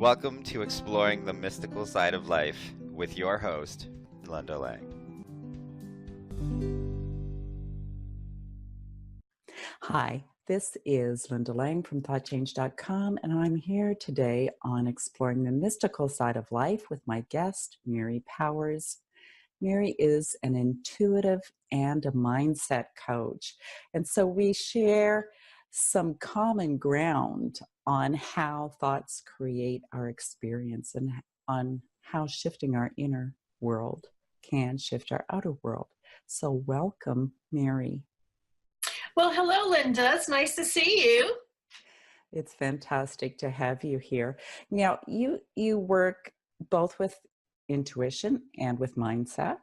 Welcome to Exploring the Mystical Side of Life with your host, Linda Lang. Hi, this is Linda Lang from ThoughtChange.com, and I'm here today on Exploring the Mystical Side of Life with my guest, Mary Powers. Mary is an intuitive and a mindset coach, and so we share some common ground on how thoughts create our experience and on how shifting our inner world can shift our outer world. So welcome, Mary. Well, hello, Linda. It's nice to see you. It's fantastic to have you here. Now, you work both with intuition and with mindset.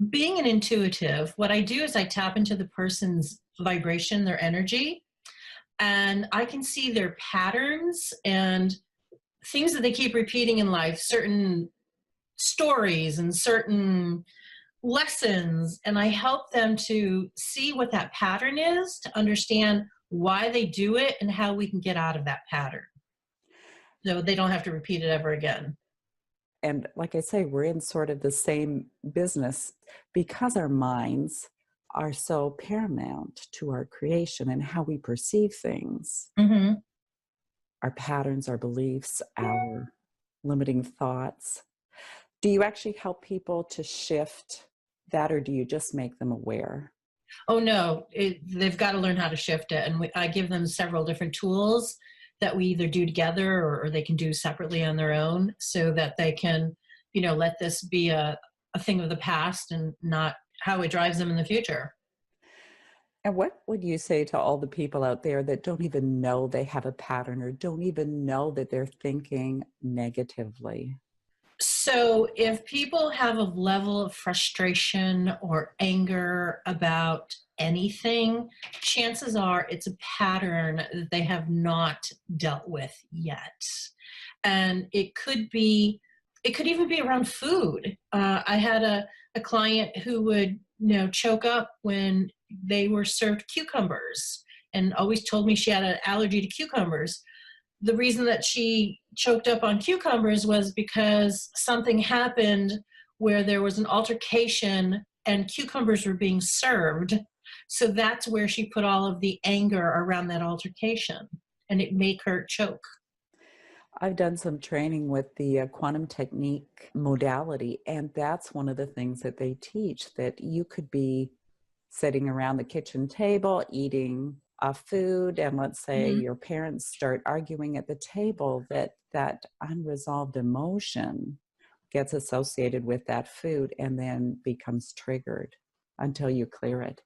Being an intuitive, what I do is I tap into the person's vibration, their energy, and I can see their patterns and things that they keep repeating in life, certain stories and certain lessons, and I help them to see what that pattern is, to understand why they do it and how we can get out of that pattern so they don't have to repeat it ever again. And like I say, we're in sort of the same business because our minds are so paramount to our creation and how we perceive things. Mm-hmm. Our patterns, our beliefs, our limiting thoughts. Do you actually help people to shift that, or do you just make them aware? Oh, no, they've got to learn how to shift it. And I give them several different tools that we either do together or they can do separately on their own so that they can, let this be a thing of the past and not how it drives them in the future. And what would you say to all the people out there that don't even know they have a pattern or don't even know that they're thinking negatively? So if people have a level of frustration or anger about anything, chances are it's a pattern that they have not dealt with yet. And it could even be around food. I had a client who would, choke up when they were served cucumbers and always told me she had an allergy to cucumbers. The reason that she choked up on cucumbers was because something happened where there was an altercation and cucumbers were being served. So that's where she put all of the anger around that altercation, and it made her choke. I've done some training with the quantum technique modality, and that's one of the things that they teach, that you could be sitting around the kitchen table eating food, and let's say your parents start arguing at the table, that unresolved emotion gets associated with that food and then becomes triggered until you clear it.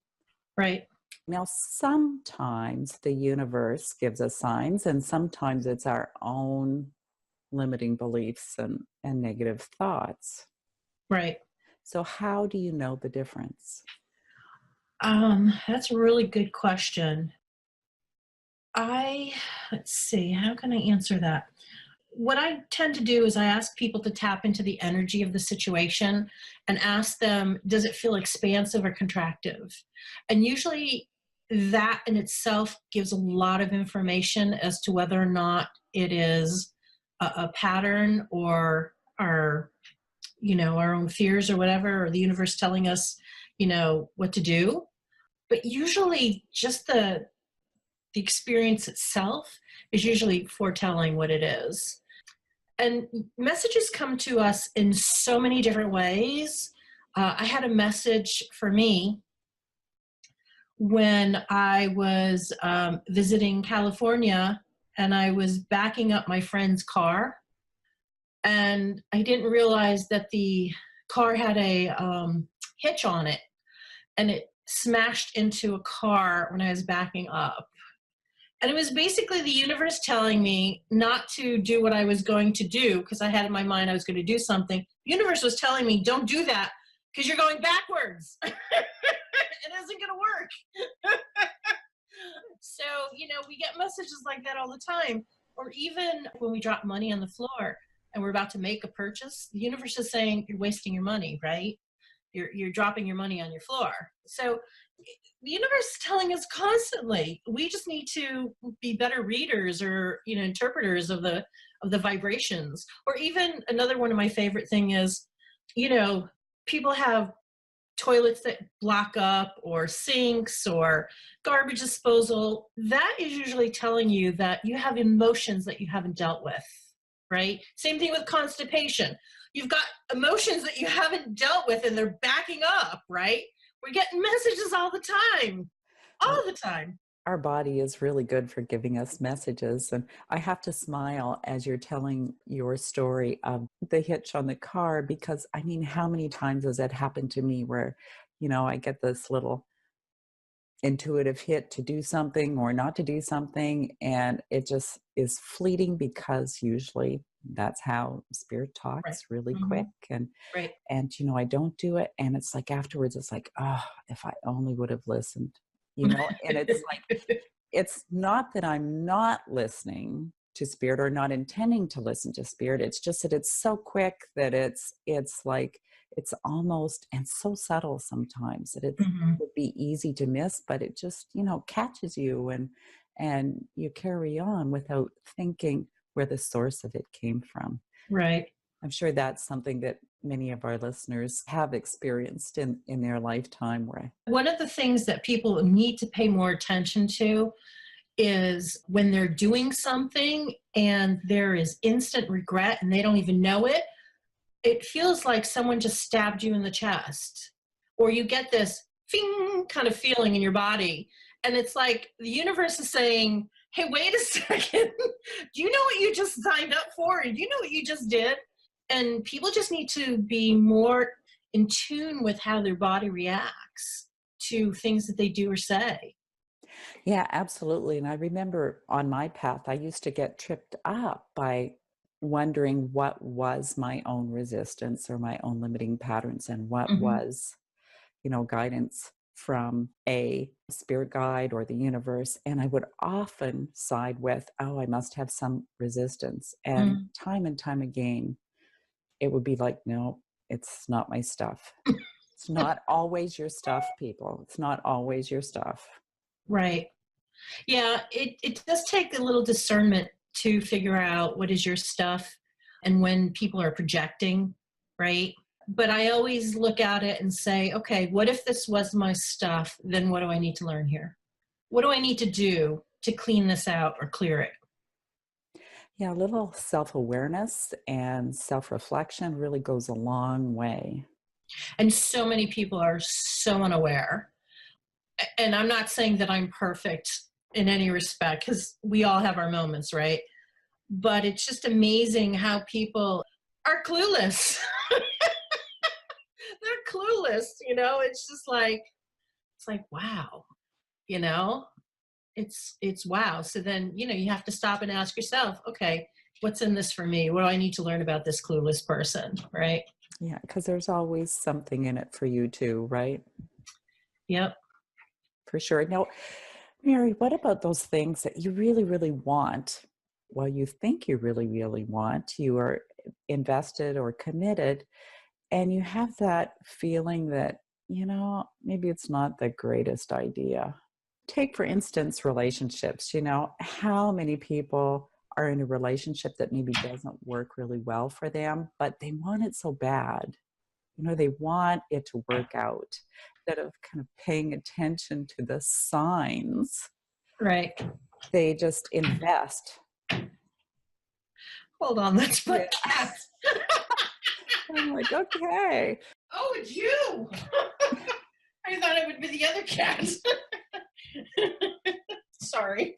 Right. Now, sometimes the universe gives us signs, and sometimes it's our own limiting beliefs and negative thoughts. Right. So how do you know the difference? That's a really good question. Let's see, how can I answer that? What I tend to do is I ask people to tap into the energy of the situation and ask them, does it feel expansive or contractive? And usually that in itself gives a lot of information as to whether or not it is a pattern or our own fears or whatever, or the universe telling us, what to do. But usually just the experience itself is usually foretelling what it is. And messages come to us in so many different ways. I had a message for me when I was visiting California, and I was backing up my friend's car, and I didn't realize that the car had a hitch on it, and it smashed into a car when I was backing up. And it was basically the universe telling me not to do what I was going to do, because I had in my mind I was going to do something. The universe was telling me, don't do that because you're going backwards. It isn't going to work. So, we get messages like that all the time. Or even when we drop money on the floor and we're about to make a purchase, the universe is saying, you're wasting your money, right? You're dropping your money on your floor. So the universe is telling us constantly. We just need to be better readers or interpreters of the of the vibrations. Or even another one of my favorite thing is, people have toilets that block up, or sinks, or garbage disposal. That is usually telling you that you have emotions that you haven't dealt with, right? Same thing with constipation. You've got emotions that you haven't dealt with and they're backing up, right? We're getting messages all the time, all the time. Our body is really good for giving us messages. And I have to smile as you're telling your story of the hitch on the car, because I mean, how many times has that happened to me where, I get this little intuitive hit to do something or not to do something, and it just is fleeting, because usually that's how spirit Right. talks, really Mm-hmm. quick. And Right. I don't do it, and it's like afterwards it's like, oh, if I only would have listened, and it's like, it's not that I'm not listening to spirit or not intending to listen to spirit. It's just that it's so quick that it's like, it's almost, and so subtle sometimes, that it Mhm. would be easy to miss, but it just, catches you, and you carry on without thinking where the source of it came from. Right. I'm sure that's something that many of our listeners have experienced in their lifetime, where One of the things that people need to pay more attention to is when they're doing something and there is instant regret and they don't even know it. It feels like someone just stabbed you in the chest, or you get this ping kind of feeling in your body. And it's like the universe is saying, hey, wait a second. Do you know what you just signed up for? And do you know what you just did? And people just need to be more in tune with how their body reacts to things that they do or say. yeah, absolutely. And I remember on my path, I used to get tripped up by wondering what was my own resistance or my own limiting patterns, and what Mhm. was, guidance from a spirit guide or the universe. And I would often side with, oh, I must have some resistance. Mm. And time again, it would be like, no, it's not my stuff. It's not always your stuff, people. It's not always your stuff. Right. Yeah, it does take a little discernment to figure out what is your stuff and when people are projecting, right? But I always look at it and say, okay, what if this was my stuff? Then what do I need to learn here? What do I need to do to clean this out or clear it? Yeah, a little self awareness and self reflection really goes a long way. And so many people are so unaware. And I'm not saying that I'm perfect in any respect, because we all have our moments, right? But it's just amazing how people are clueless. They're clueless, it's just like, wow, you know it's wow. So then you have to stop and ask yourself, okay, what's in this for me? What do I need to learn about this clueless person, right? Yeah, because there's always something in it for you too, right? Yep. For sure. Now, Mary, what about those things that you really, really want? Well, you think you really, really want, you are invested or committed, and you have that feeling that, maybe it's not the greatest idea. Take, for instance, relationships. How many people are in a relationship that maybe doesn't work really well for them, but they want it so bad? They want it to work out. Instead of kind of paying attention to the signs, Right. they just invest. Hold on, that's my Yeah. cat. I'm like, okay. Oh, it's you. I thought it would be the other cat. Sorry.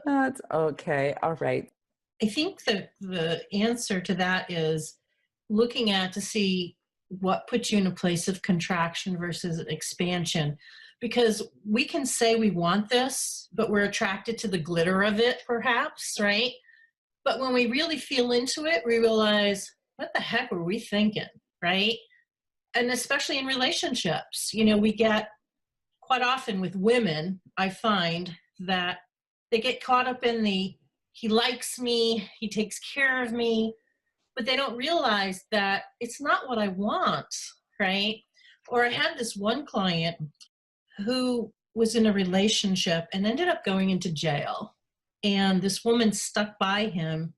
That's okay. All right. I think that the answer to that is looking at to see what puts you in a place of contraction versus expansion. Because we can say we want this, but we're attracted to the glitter of it, perhaps, right? But when we really feel into it, we realize, what the heck were we thinking, right? And especially in relationships, we get quite often with women, I find that they get caught up in the he likes me, he takes care of me, but they don't realize that it's not what I want, right? Or I had this one client who was in a relationship and ended up going into jail. And this woman stuck by him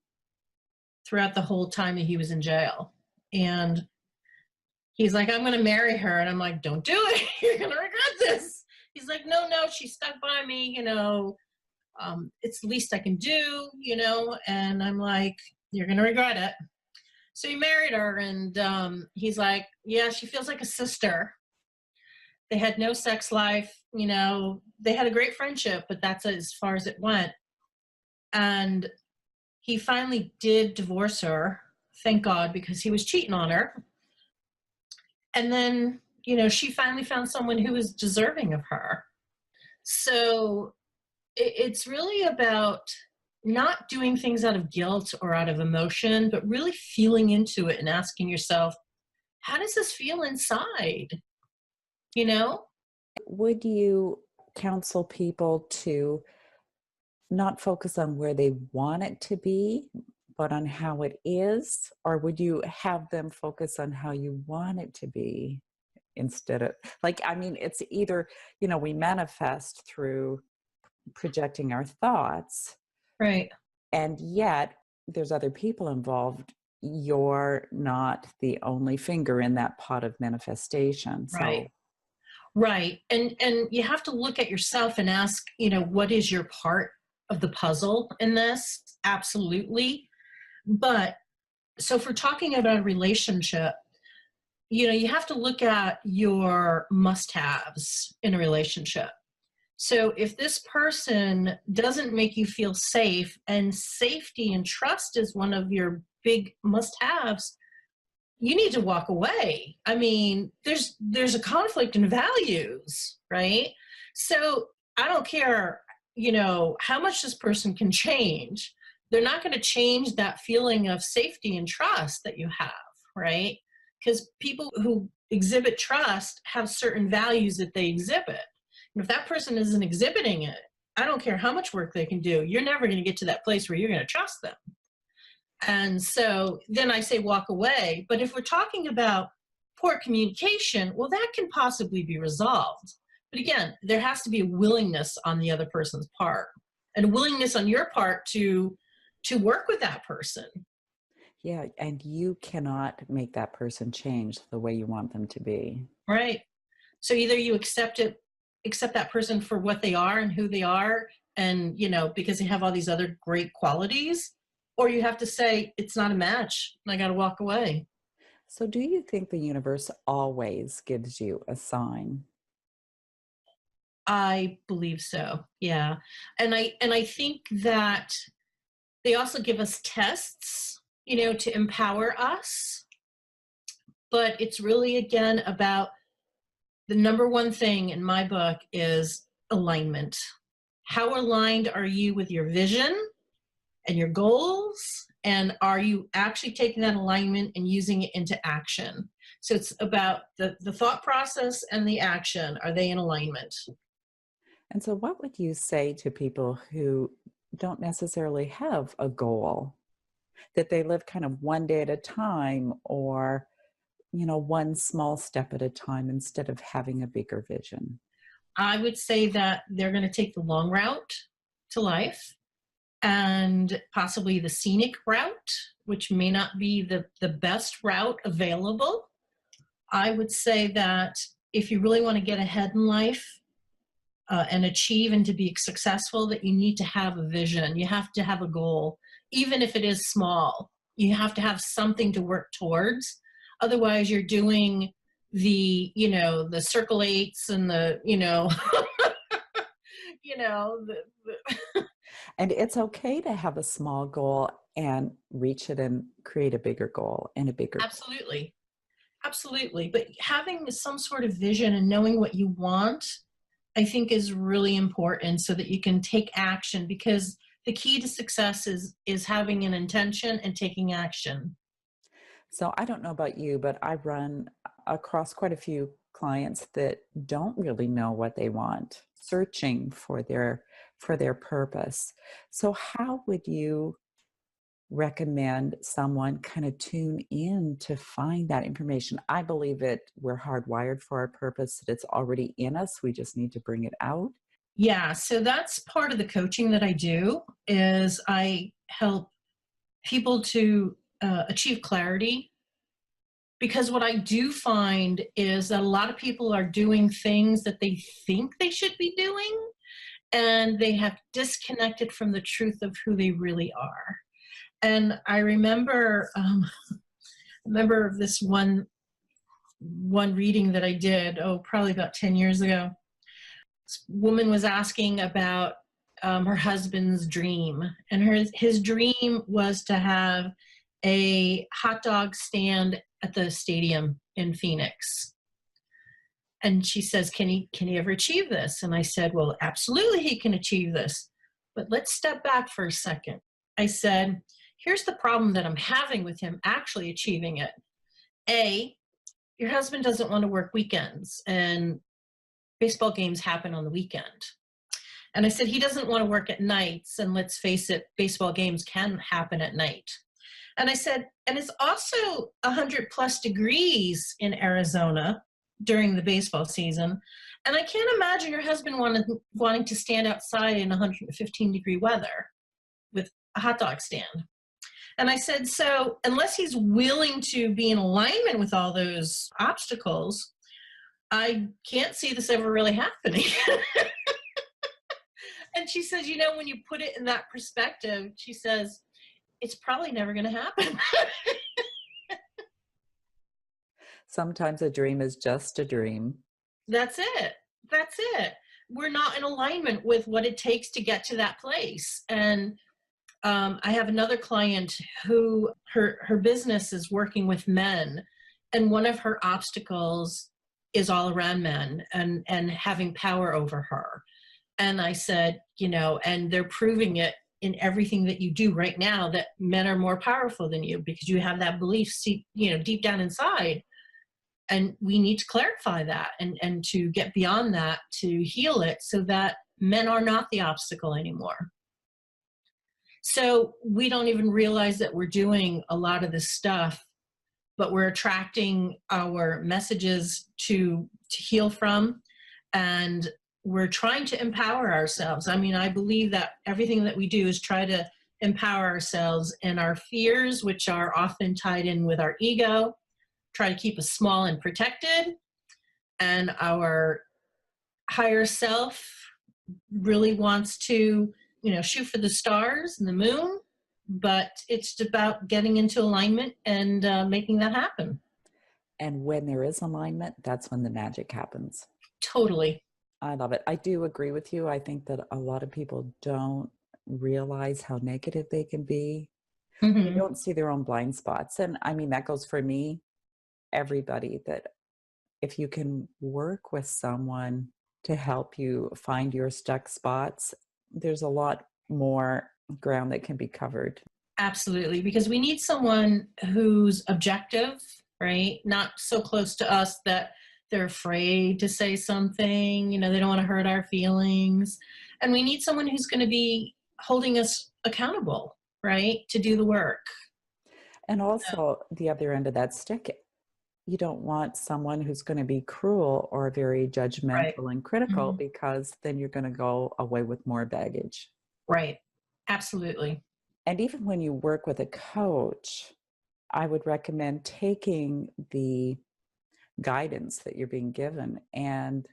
throughout the whole time that he was in jail. And he's like, I'm going to marry her. And I'm like, don't do it. You're going to regret this. He's like, no, she stuck by me, it's the least I can do, and I'm like, you're going to regret it. So he married her, and he's like, yeah, she feels like a sister. They had no sex life, they had a great friendship, but that's as far as it went. And he finally did divorce her, thank God, because he was cheating on her. And then, she finally found someone who was deserving of her. So it's really about not doing things out of guilt or out of emotion, but really feeling into it and asking yourself, how does this feel inside? Would you counsel people to not focus on where they want it to be, but on how it is? Or would you have them focus on how you want it to be instead of, it's either, we manifest through projecting our thoughts. Right. And yet there's other people involved. You're not the only finger in that pot of manifestation. Right. So. Right. And you have to look at yourself and ask, what is your part of the puzzle in this? Absolutely. But so if we're talking about a relationship, you have to look at your must-haves in a relationship. So if this person doesn't make you feel safe, and safety and trust is one of your big must-haves, you need to walk away. I mean, there's a conflict in values, right? So I don't care, how much this person can change. They're not going to change that feeling of safety and trust that you have, right? Because people who exhibit trust have certain values that they exhibit. And if that person isn't exhibiting it, I don't care how much work they can do, you're never going to get to that place where you're going to trust them. And so then I say walk away. But if we're talking about poor communication, well, that can possibly be resolved. But again, there has to be a willingness on the other person's part, and a willingness on your part to work with that person. Yeah, and you cannot make that person change the way you want them to be. Right. So either you accept that person for what they are and who they are, and, because they have all these other great qualities, or you have to say, it's not a match, and I got to walk away. So do you think the universe always gives you a sign? I believe so. Yeah. And I think that they also give us tests, to empower us. But it's really, again, about the number one thing in my book is alignment. How aligned are you with your vision and your goals? And are you actually taking that alignment and using it into action? So it's about the thought process and the action. Are they in alignment? And so what would you say to people who don't necessarily have a goal, that they live kind of one day at a time, or, one small step at a time instead of having a bigger vision? I would say that they're going to take the long route to life, and possibly the scenic route, which may not be the best route available. I would say that if you really want to get ahead in life, and achieve and to be successful, that you need to have a vision. You have to have a goal, even if it is small. You have to have something to work towards. Otherwise, you're doing the circle eights and the And it's okay to have a small goal and reach it and create a bigger goal and a bigger. Absolutely. Absolutely. But having some sort of vision and knowing what you want, I think, is really important, so that you can take action, because the key to success is having an intention and taking action. So I don't know about you, but I run across quite a few clients that don't really know what they want, searching for their purpose. So how would you recommend someone kind of tune in to find that information? I believe that we're hardwired for our purpose, that it's already in us. We just need to bring it out. Yeah, so that's part of the coaching that I do, is I help people to achieve clarity, because what I do find is that a lot of people are doing things that they think they should be doing, and they have disconnected from the truth of who they really are. And I remember this one reading that I did, probably about 10 years ago. This woman was asking about her husband's dream, and his dream was to have a hot dog stand at the stadium in Phoenix. And she says, can he ever achieve this? And I said, well, absolutely he can achieve this. But let's step back for a second. I said, here's the problem that I'm having with him actually achieving it. A, your husband doesn't want to work weekends, and baseball games happen on the weekend. And I said, he doesn't want to work at nights, and let's face it, baseball games can happen at night. And I said, and it's also 100+ degrees in Arizona during the baseball season. And I can't imagine your husband wanting to stand outside in 115-degree weather with a hot dog stand. And I said, so unless he's willing to be in alignment with all those obstacles, I can't see this ever really happening. And she says, when you put it in that perspective, she says, it's probably never going to happen. Sometimes a dream is just a dream. That's it. That's it. We're not in alignment with what it takes to get to that place. And I have another client who her business is working with men, and one of her obstacles is all around men and having power over her. And I said, and they're proving it in everything that you do right now, that men are more powerful than you because you have that belief, deep down inside. And we need to clarify that and to get beyond that, to heal it so that men are not the obstacle anymore. So we don't even realize that we're doing a lot of this stuff, but we're attracting our messages to heal from, and we're trying to empower ourselves. I mean, I believe that everything that we do is try to empower ourselves, and our fears, which are often tied in with our ego, try to keep us small and protected, and our higher self really wants to shoot for the stars and the moon, but it's about getting into alignment and making that happen. And when there is alignment, that's when the magic happens. Totally. I love it. I do agree with you. I think that a lot of people don't realize how negative they can be. Mm-hmm. They don't see their own blind spots. And I mean, that goes for me, everybody, that if you can work with someone to help you find your stuck spots, there's a lot more ground that can be covered. Absolutely, because we need someone who's objective, right? Not so close to us that they're afraid to say something, they don't want to hurt our feelings. And we need someone who's going to be holding us accountable, right? To do the work. And also the other end of that stick, you don't want someone who's going to be cruel or very judgmental Right. and critical, Mm-hmm. because then you're going to go away with more baggage. Right. Absolutely. And even when you work with a coach, I would recommend taking the guidance that you're being given and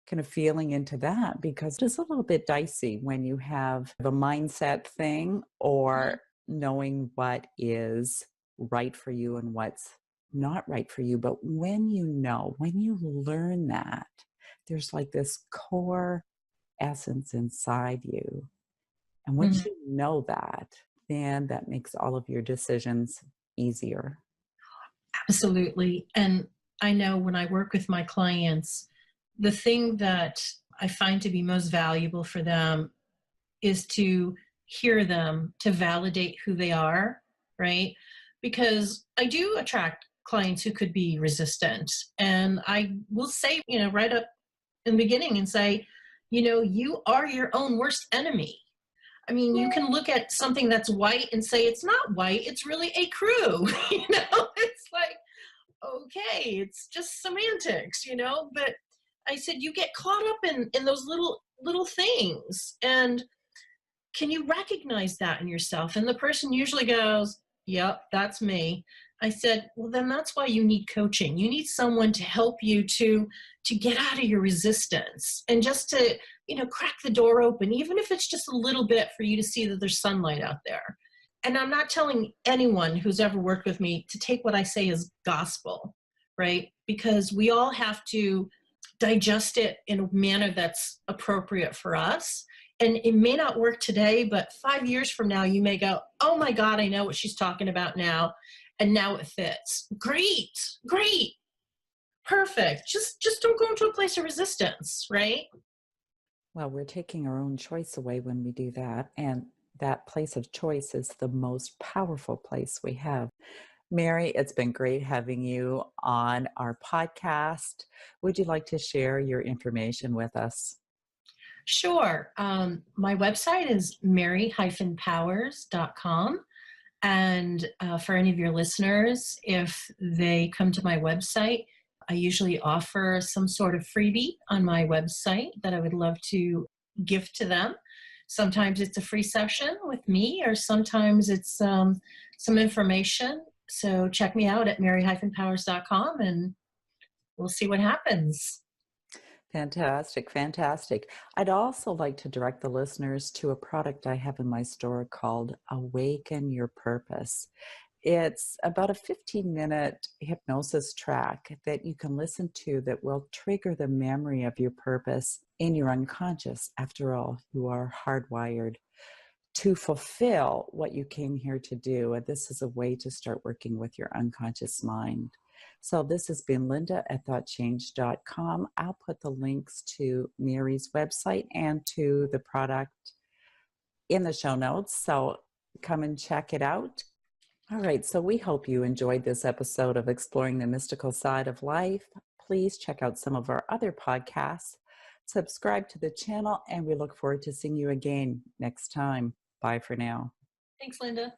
kind of feeling into that, because it's a little bit dicey when you have a mindset thing or knowing what is right for you and what's not right for you. But when you learn that, there's like this core essence inside you. And once you know that, then that makes all of your decisions easier. Absolutely. And I know when I work with my clients, the thing that I find to be most valuable for them is to hear them, to validate who they are, right? Because I do attract clients who could be resistant. And I will say, right up in the beginning and say, you are your own worst enemy. I mean, you can look at something that's white and say it's not white, it's really a crew. It's like, okay, it's just semantics, but I said, you get caught up in those little things. And can you recognize that in yourself? And the person usually goes, yep, that's me. I said, well, then that's why you need coaching. You need someone to help you to get out of your resistance and just to, crack the door open, even if it's just a little bit for you to see that there's sunlight out there. And I'm not telling anyone who's ever worked with me to take what I say as gospel, right? Because we all have to digest it in a manner that's appropriate for us. And it may not work today, but 5 years from now, you may go, oh my God, I know what she's talking about now. And now it fits. Great, great, perfect. Just don't go into a place of resistance, right? Well, we're taking our own choice away when we do that. And that place of choice is the most powerful place we have. Mary, it's been great having you on our podcast. Would you like to share your information with us? Sure. My website is mary-powers.com. And for any of your listeners, if they come to my website, I usually offer some sort of freebie on my website that I would love to gift to them. Sometimes it's a free session with me, or sometimes it's some information. So check me out at mary-powers.com and we'll see what happens. Fantastic, fantastic. I'd also like to direct the listeners to a product I have in my store called Awaken Your Purpose. It's about a 15-minute hypnosis track that you can listen to that will trigger the memory of your purpose in your unconscious. After all, you are hardwired to fulfill what you came here to do. And this is a way to start working with your unconscious mind. So this has been Linda at thoughtchange.com. I'll put the links to Mary's website and to the product in the show notes. So come and check it out. All right, so we hope you enjoyed this episode of Exploring the Mystical Side of Life. Please check out some of our other podcasts, subscribe to the channel, and we look forward to seeing you again next time. Bye for now. Thanks, Linda.